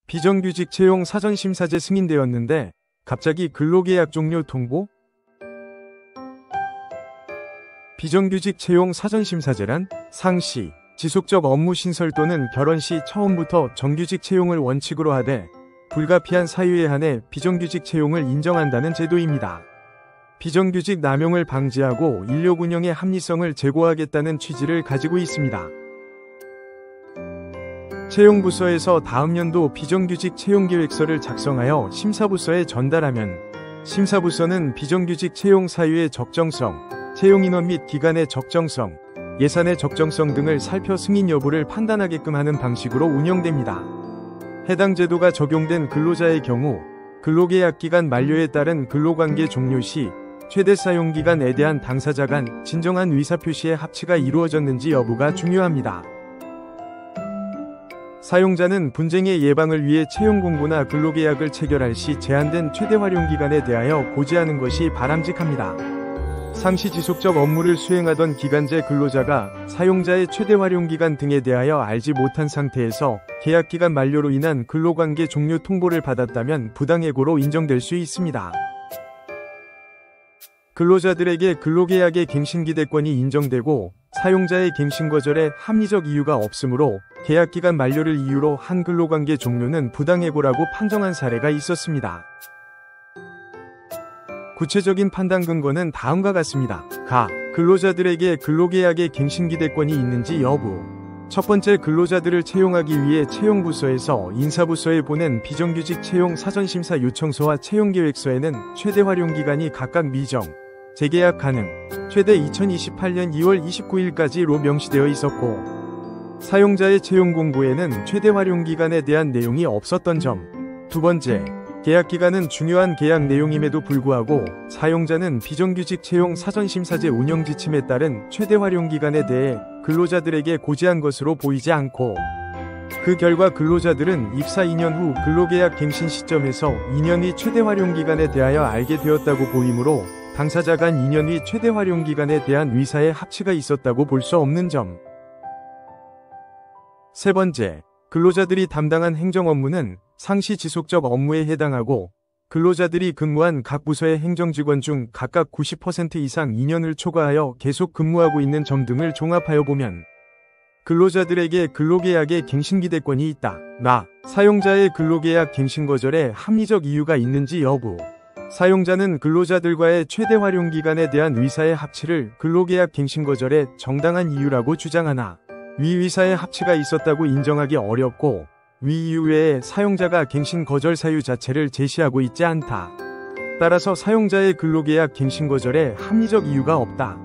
비정규직 채용 사전심사제 승인되었는데 갑자기 근로계약 종료 통보? 비정규직 채용 사전심사제란 상시, 지속적 업무 신설 또는 결혼 시 처음부터 정규직 채용을 원칙으로 하되 불가피한 사유에 한해 비정규직 채용을 인정한다는 제도입니다. 비정규직 남용을 방지하고 인력 운영의 합리성을 제고하겠다는 취지를 가지고 있습니다. 채용부서에서 다음 연도 비정규직 채용계획서를 작성하여 심사부서에 전달하면 심사부서는 비정규직 채용 사유의 적정성, 채용인원 및 기간의 적정성, 예산의 적정성 등을 살펴 승인 여부를 판단하게끔 하는 방식으로 운영됩니다. 해당 제도가 적용된 근로자의 경우 근로계약 기간 만료에 따른 근로관계 종료 시 최대 사용기간에 대한 당사자 간 진정한 의사표시의 합치가 이루어졌는지 여부가 중요합니다. 사용자는 분쟁의 예방을 위해 채용공고나 근로계약을 체결할 시 제한된 최대 활용기간에 대하여 고지하는 것이 바람직합니다. 상시 지속적 업무를 수행하던 기간제 근로자가 사용자의 최대 활용기간 등에 대하여 알지 못한 상태에서 계약기간 만료로 인한 근로관계 종료 통보를 받았다면 부당해고로 인정될 수 있습니다. 근로자들에게 근로계약의 갱신기대권이 인정되고 사용자의 갱신거절에 합리적 이유가 없으므로 계약기간 만료를 이유로 한 근로관계 종료는 부당해고라고 판정한 사례가 있었습니다. 구체적인 판단 근거는 다음과 같습니다. 근로자들에게 근로계약의 갱신기대권이 있는지 여부. 첫 번째, 근로자들을 채용하기 위해 채용부서에서 인사부서에 보낸 비정규직 채용 사전심사 요청서와 채용계획서에는 최대 활용기간이 각각 미정, 재계약 가능, 최대 2028년 2월 29일까지로 명시되어 있었고 사용자의 채용공고에는 최대 활용기간에 대한 내용이 없었던 점. 두 번째, 계약기간은 중요한 계약 내용임에도 불구하고 사용자는 비정규직 채용 사전심사제 운영지침에 따른 최대 활용기간에 대해 근로자들에게 고지한 것으로 보이지 않고 그 결과 근로자들은 입사 2년 후 근로계약 갱신 시점에서 2년 후 최대 활용기간에 대하여 알게 되었다고 보이므로 당사자 간 2년 후 최대 활용기간에 대한 의사의 합치가 있었다고 볼 수 없는 점. 세 번째, 근로자들이 담당한 행정 업무는 상시 지속적 업무에 해당하고 근로자들이 근무한 각 부서의 행정직원 중 각각 90% 이상 2년을 초과하여 계속 근무하고 있는 점 등을 종합하여 보면 근로자들에게 근로계약의 갱신기대권이 있다. 사용자의 근로계약 갱신거절에 합리적 이유가 있는지 여부. 사용자는 근로자들과의 최대 활용기간에 대한 의사의 합치를 근로계약 갱신거절의 정당한 이유라고 주장하나 위 의사의 합치가 있었다고 인정하기 어렵고 위 이유 외에 사용자가 갱신 거절 사유 자체를 제시하고 있지 않다. 따라서 사용자의 근로계약 갱신 거절에 합리적 이유가 없다.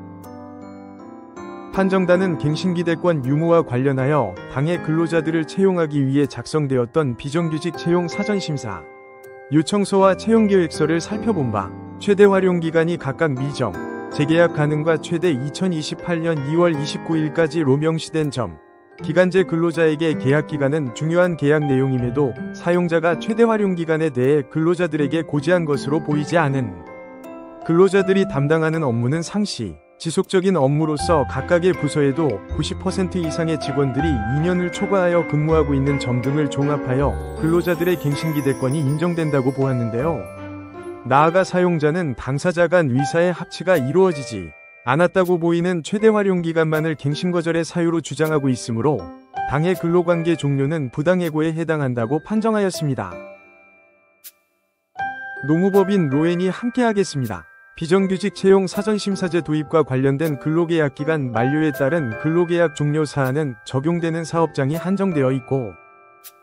판정단은 갱신기대권 유무와 관련하여 당해 근로자들을 채용하기 위해 작성되었던 비정규직 채용 사전심사 요청서와 채용계획서를 살펴본 바 최대 활용기간이 각각 미정, 재계약 가능과 최대 2028년 2월 29일까지로 명시된 점, 기간제 근로자에게 계약기간은 중요한 계약 내용임에도 사용자가 최대 활용기간에 대해 근로자들에게 고지한 것으로 보이지 않은 근로자들이 담당하는 업무는 상시, 지속적인 업무로서 각각의 부서에도 90% 이상의 직원들이 2년을 초과하여 근무하고 있는 점 등을 종합하여 근로자들의 갱신기대권이 인정된다고 보았는데요. 나아가 사용자는 당사자 간 의사의 합치가 이루어지지 않았다고 보이는 최대 활용기간만을 갱신거절의 사유로 주장하고 있으므로 당해 근로관계 종료는 부당해고에 해당한다고 판정하였습니다. 노무법인 로엔이 함께하겠습니다. 비정규직 채용 사전심사제 도입과 관련된 근로계약 기간 만료에 따른 근로계약 종료 사안은 적용되는 사업장이 한정되어 있고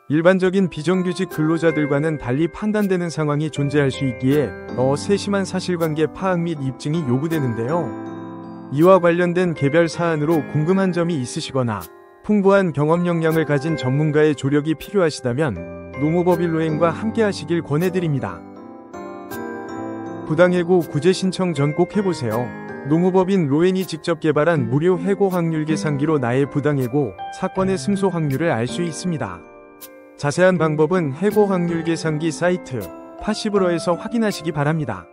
일반적인 비정규직 근로자들과는 달리 판단되는 상황이 존재할 수 있기에 세심한 사실관계 파악 및 입증이 요구되는데요. 이와 관련된 개별 사안으로 궁금한 점이 있으시거나 풍부한 경험 역량을 가진 전문가의 조력이 필요하시다면 노무법인 로엔과 함께하시길 권해드립니다. 부당해고 구제 신청 전 꼭 해보세요. 노무법인 로엔이 직접 개발한 무료 해고 확률 계산기로 나의 부당해고 사건의 승소 확률을 알 수 있습니다. 자세한 방법은 해고 확률 계산기 사이트 파시브러에서 확인하시기 바랍니다.